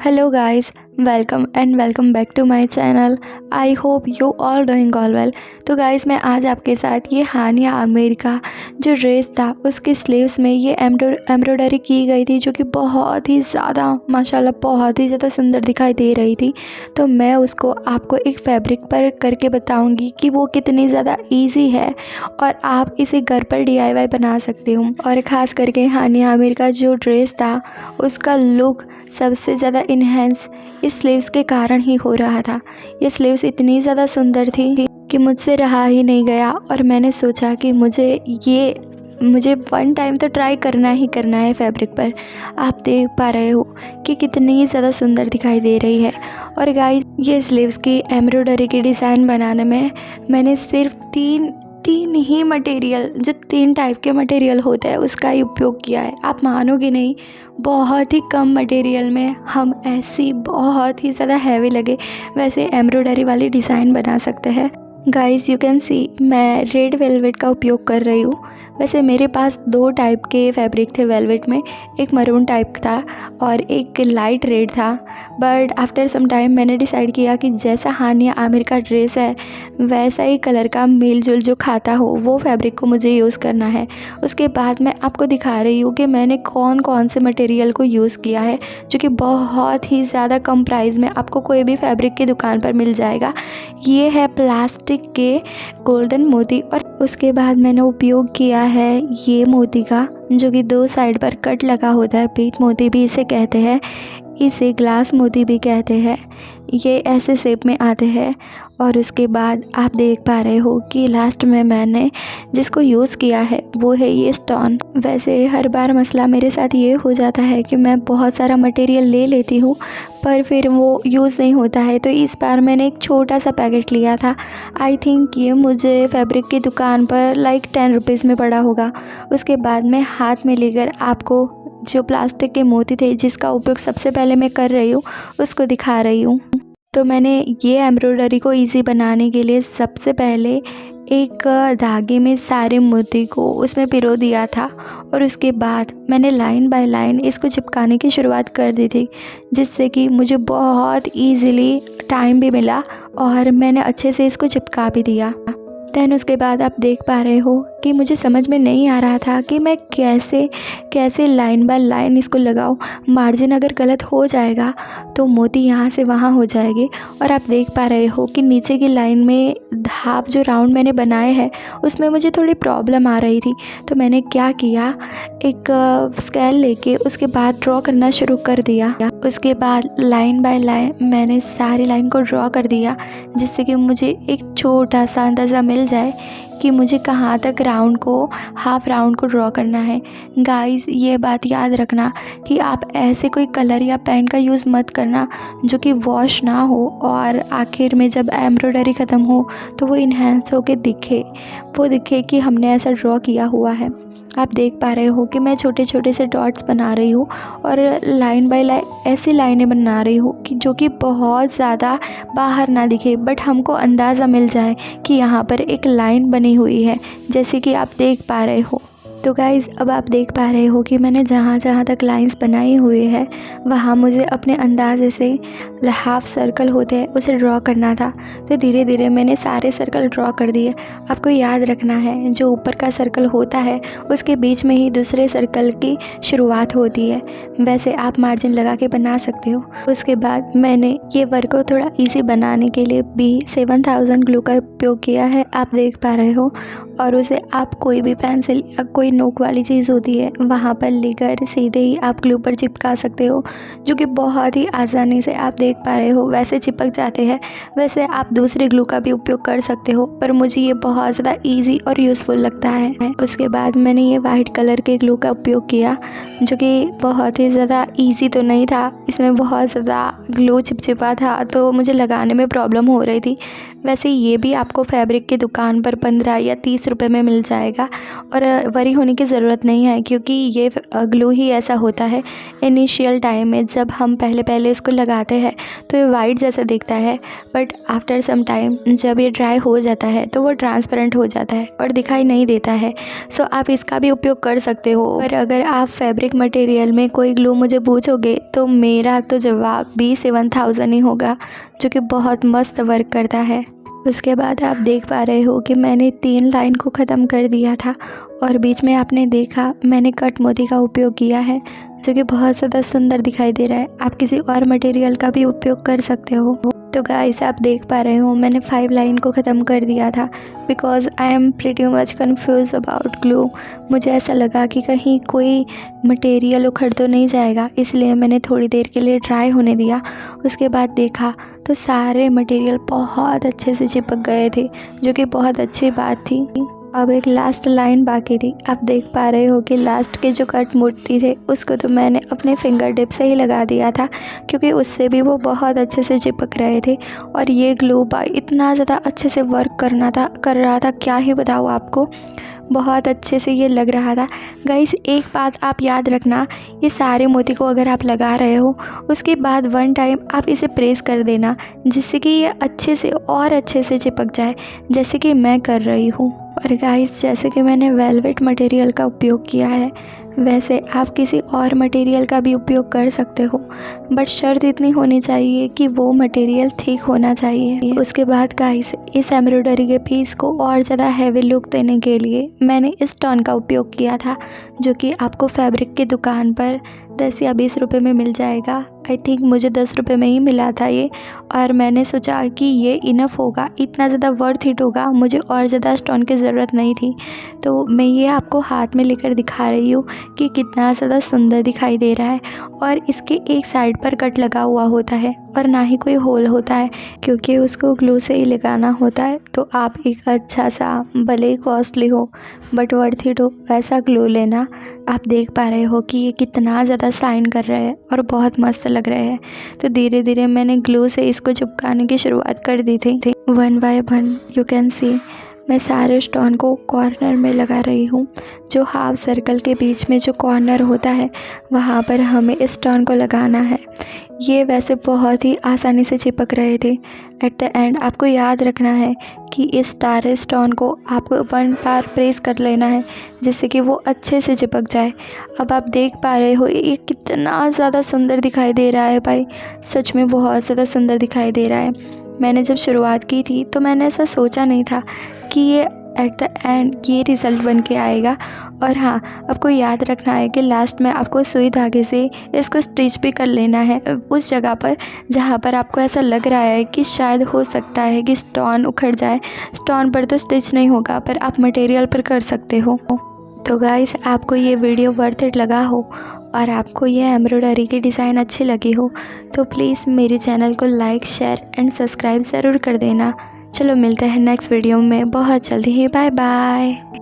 Hello guys, welcome back to my channel. I hope you all doing all well. तो guys मैं आज आपके साथ ये हानिया आमिर का जो ड्रेस था उसके स्लीव्स में ये एम्ब्रॉयडरी की गई थी जो कि बहुत ही ज़्यादा माशाल्लाह बहुत ही ज़्यादा सुंदर दिखाई दे रही थी। तो मैं उसको आपको एक फैब्रिक पर करके बताऊंगी कि वो कितनी ज़्यादा इजी है और आप इसे घर पर DIY बना सकते हो। और ख़ास करके हानिया आमिर का जो ड्रेस था उसका लुक सबसे ज़्यादा इन्हेंस इस स्लीव्स के कारण ही हो रहा था। ये स्लीव्स इतनी ज़्यादा सुंदर थी कि मुझसे रहा ही नहीं गया और मैंने सोचा कि मुझे वन टाइम तो ट्राई करना ही करना है फैब्रिक पर। आप देख पा रहे हो कि कितनी ज़्यादा सुंदर दिखाई दे रही है। और गाइस ये स्लीव्स की एम्ब्रॉयडरी की डिज़ाइन बनाने में मैंने सिर्फ तीन ही मटेरियल जो 3 टाइप के मटेरियल होता है उसका ही उपयोग किया है। आप मानोगे नहीं, बहुत ही कम मटेरियल में हम ऐसी बहुत ही ज़्यादा हैवी लगे वैसे एम्ब्रॉयडरी वाली डिज़ाइन बना सकते हैं। गाइस यू कैन सी मैं रेड वेलवेट का उपयोग कर रही हूँ। वैसे मेरे पास 2 टाइप के फैब्रिक थे वेलवेट में, एक मरून टाइप था और एक लाइट रेड था। बट आफ्टर सम टाइम मैंने डिसाइड किया कि जैसा हानिया आमिर का ड्रेस है वैसा ही कलर का मेल जोल जो खाता हो वो फैब्रिक को मुझे यूज़ करना है। उसके बाद मैं आपको दिखा रही हूँ कि मैंने कौन कौन से मटेरियल को यूज़ किया है जो कि बहुत ही ज़्यादा कम प्राइस में आपको कोई भी फैब्रिक की दुकान पर मिल जाएगा। ये है प्लास्टिक के गोल्डन मोती और उसके बाद मैंने उपयोग किया है ये मोती का जो कि 2 साइड पर कट लगा होता है। पीठ मोती भी इसे कहते हैं, इसे ग्लास मोती भी कहते हैं। ये ऐसे शेप में आते हैं। और उसके बाद आप देख पा रहे हो कि लास्ट में मैंने जिसको यूज़ किया है वो है ये स्टोन। वैसे हर बार मसला मेरे साथ ये हो जाता है कि मैं बहुत सारा मटेरियल ले लेती हूँ पर फिर वो यूज़ नहीं होता है। तो इस बार मैंने एक छोटा सा पैकेट लिया था। आई थिंक ये मुझे फैब्रिक की दुकान पर लाइक 10 रुपीज़ में पड़ा होगा। उसके बाद मैं हाथ में लेकर आपको जो प्लास्टिक के मोती थे जिसका उपयोग सबसे पहले मैं कर रही हूँ उसको दिखा रही हूँ। तो मैंने ये एम्ब्रॉयडरी को इजी बनाने के लिए सबसे पहले एक धागे में सारे मोती को उसमें पिरो दिया था और उसके बाद मैंने लाइन बाय लाइन इसको चिपकाने की शुरुआत कर दी थी जिससे कि मुझे बहुत इजीली टाइम भी मिला और मैंने अच्छे से इसको चिपका भी दिया। दैन उसके बाद आप देख पा रहे हो कि मुझे समझ में नहीं आ रहा था कि मैं कैसे लाइन बाय लाइन इसको लगाऊं। मार्जिन अगर गलत हो जाएगा तो मोती यहाँ से वहाँ हो जाएगी। और आप देख पा रहे हो कि नीचे की लाइन में हाफ जो राउंड मैंने बनाए हैं उसमें मुझे थोड़ी प्रॉब्लम आ रही थी। तो मैंने क्या किया, एक स्केल लेके उसके बाद ड्रॉ करना शुरू कर दिया। उसके बाद लाइन बाय लाइन मैंने सारी लाइन को ड्रॉ कर दिया जिससे कि मुझे एक छोटा सा अंदाज़ा मिल जाए कि मुझे कहाँ तक हाफ राउंड को ड्रॉ करना है। गाइस ये बात याद रखना कि आप ऐसे कोई कलर या पेन का यूज़ मत करना जो कि वॉश ना हो और आखिर में जब एम्ब्रॉयडरी ख़त्म हो तो वो इन्हेंस होके दिखे कि हमने ऐसा ड्रॉ किया हुआ है। आप देख पा रहे हो कि मैं छोटे छोटे से डॉट्स बना रही हूँ और लाइन बाय लाइन ऐसी लाइनें बना रही हूँ कि जो कि बहुत ज़्यादा बाहर ना दिखे बट हमको अंदाज़ा मिल जाए कि यहाँ पर एक लाइन बनी हुई है जैसे कि आप देख पा रहे हो। तो गाइज़ अब आप देख पा रहे हो कि मैंने जहाँ जहाँ तक लाइंस बनाई हुई है वहाँ मुझे अपने अंदाजे से हाफ सर्कल होते हैं उसे ड्रॉ करना था। तो धीरे धीरे मैंने सारे सर्कल ड्रॉ कर दिए। आपको याद रखना है जो ऊपर का सर्कल होता है उसके बीच में ही दूसरे सर्कल की शुरुआत होती है। वैसे आप मार्जिन लगा के बना सकते हो। उसके बाद मैंने ये वर्क को थोड़ा ईजी बनाने के लिए B7000 ग्लू का उपयोग किया है, आप देख पा रहे हो। और उसे आप कोई भी पेंसिल या कोई नोक वाली चीज़ होती है वहाँ पर लेकर सीधे ही आप ग्लू पर चिपका सकते हो जो कि बहुत ही आसानी से आप देख पा रहे हो वैसे चिपक जाते हैं। वैसे आप दूसरे ग्लू का भी उपयोग कर सकते हो पर मुझे ये बहुत ज़्यादा इजी और यूज़फुल लगता है। उसके बाद मैंने ये वाइट कलर के ग्लू का उपयोग किया जो कि बहुत ही ज़्यादा ईजी तो नहीं था, इसमें बहुत ज़्यादा ग्लू चिपचिपा था तो मुझे लगाने में प्रॉब्लम हो रही थी। वैसे ये भी आपको फैब्रिक की दुकान पर 15 या 30 रुपए में मिल जाएगा। और वरी होने की ज़रूरत नहीं है, क्योंकि ये ग्लू ही ऐसा होता है इनिशियल टाइम में जब हम पहले इसको लगाते हैं तो ये वाइट जैसा दिखता है, बट आफ्टर सम टाइम जब ये ड्राई हो जाता है तो वो ट्रांसपेरेंट हो जाता है और दिखाई नहीं देता है। सो आप इसका भी उपयोग कर सकते हो। और अगर आप फैब्रिक मटेरियल में कोई ग्लू मुझे पूछोगे तो मेरा तो जवाब B7000 ही होगा, जो कि बहुत मस्त वर्क करता है। उसके बाद आप देख पा रहे हो कि मैंने 3 लाइन को ख़त्म कर दिया था और बीच में आपने देखा मैंने कट मोती का उपयोग किया है, जो कि बहुत ज़्यादा सुंदर दिखाई दे रहा है। आप किसी और मटेरियल का भी उपयोग कर सकते हो। तो गाइस आप देख पा रहे हो मैंने 5 लाइन को ख़त्म कर दिया था, because I am pretty much confuse about glue. मुझे ऐसा लगा कि कहीं कोई मटेरियल उखड़ तो नहीं जाएगा, इसलिए मैंने थोड़ी देर के लिए ड्राई होने दिया। उसके बाद देखा तो सारे मटेरियल बहुत अच्छे से चिपक गए थे, जो कि बहुत अच्छी बात थी। अब एक लास्ट लाइन बाकी थी। आप देख पा रहे हो कि लास्ट के जो कट मोती थे उसको तो मैंने अपने फिंगर टिप से ही लगा दिया था, क्योंकि उससे भी वो बहुत अच्छे से चिपक रहे थे। और ये ग्लू इतना ज़्यादा अच्छे से वर्क कर रहा था, क्या ही बताऊँ आपको, बहुत अच्छे से ये लग रहा था। गाइस एक बात आप याद रखना, ये सारे मोती को अगर आप लगा रहे हो उसके बाद 1 टाइम आप इसे प्रेस कर देना, जिससे कि ये अच्छे से और अच्छे से चिपक जाए, जैसे कि मैं कर रही हूँ। और गाइस जैसे कि मैंने वेलवेट मटेरियल का उपयोग किया है, वैसे आप किसी और मटेरियल का भी उपयोग कर सकते हो, बट शर्त इतनी होनी चाहिए कि वो मटेरियल थिक होना चाहिए। उसके बाद गाइस इस एम्ब्रॉयडरी के पीस को और ज़्यादा हैवी लुक देने के लिए मैंने इस स्टोन का उपयोग किया था, जो कि आपको फैब्रिक की दुकान पर 10 या 20 रुपए में मिल जाएगा। आई थिंक मुझे 10 रुपए में ही मिला था ये, और मैंने सोचा कि ये इनफ होगा, इतना ज़्यादा वर्थ इट होगा, मुझे और ज़्यादा स्टोन की ज़रूरत नहीं थी। तो मैं ये आपको हाथ में लेकर दिखा रही हूँ कि कितना ज़्यादा सुंदर दिखाई दे रहा है। और इसके एक साइड पर कट लगा हुआ होता है और ना ही कोई होल होता है, क्योंकि उसको ग्लू से ही लगाना होता है। तो आप एक अच्छा सा, भले ही कॉस्टली हो बट वर्थ इट हो, वैसा ग्लू लेना। आप देख पा रहे हो कि ये कितना ज़्यादा शाइन कर रहा है और बहुत मस्त लग रहा है। तो धीरे धीरे मैंने ग्लू से इसको चिपकाने की शुरुआत कर दी थी। 1 बाय 1 यू कैन सी मैं सारे स्टोन को कॉर्नर में लगा रही हूँ। जो हाफ सर्कल के बीच में जो कॉर्नर होता है वहाँ पर हमें इस स्टोन को लगाना है। ये वैसे बहुत ही आसानी से चिपक रहे थे। एट द एंड आपको याद रखना है कि इस सारे स्टोन को आपको 1 बार प्रेस कर लेना है, जिससे कि वो अच्छे से चिपक जाए। अब आप देख पा रहे हो ये कितना ज़्यादा सुंदर दिखाई दे रहा है भाई, सच में बहुत ज़्यादा सुंदर दिखाई दे रहा है। मैंने जब शुरुआत की थी तो मैंने ऐसा सोचा नहीं था कि ये एट द एंड ये रिज़ल्ट बन के आएगा। और हाँ, आपको याद रखना है कि लास्ट में आपको सुई धागे से इसको स्टिच भी कर लेना है उस जगह पर जहाँ पर आपको ऐसा लग रहा है कि शायद हो सकता है कि स्टोन उखड़ जाए। स्टोन पर तो स्टिच नहीं होगा, पर आप मटेरियल पर कर सकते हो। तो गाइस आपको ये वीडियो वर्थ इट लगा हो और आपको ये एम्ब्रॉयडरी की डिज़ाइन अच्छी लगी हो तो प्लीज़ मेरे चैनल को लाइक, शेयर एंड सब्सक्राइब ज़रूर कर देना। चलो मिलते हैं नेक्स्ट वीडियो में बहुत जल्दी ही। Bye bye.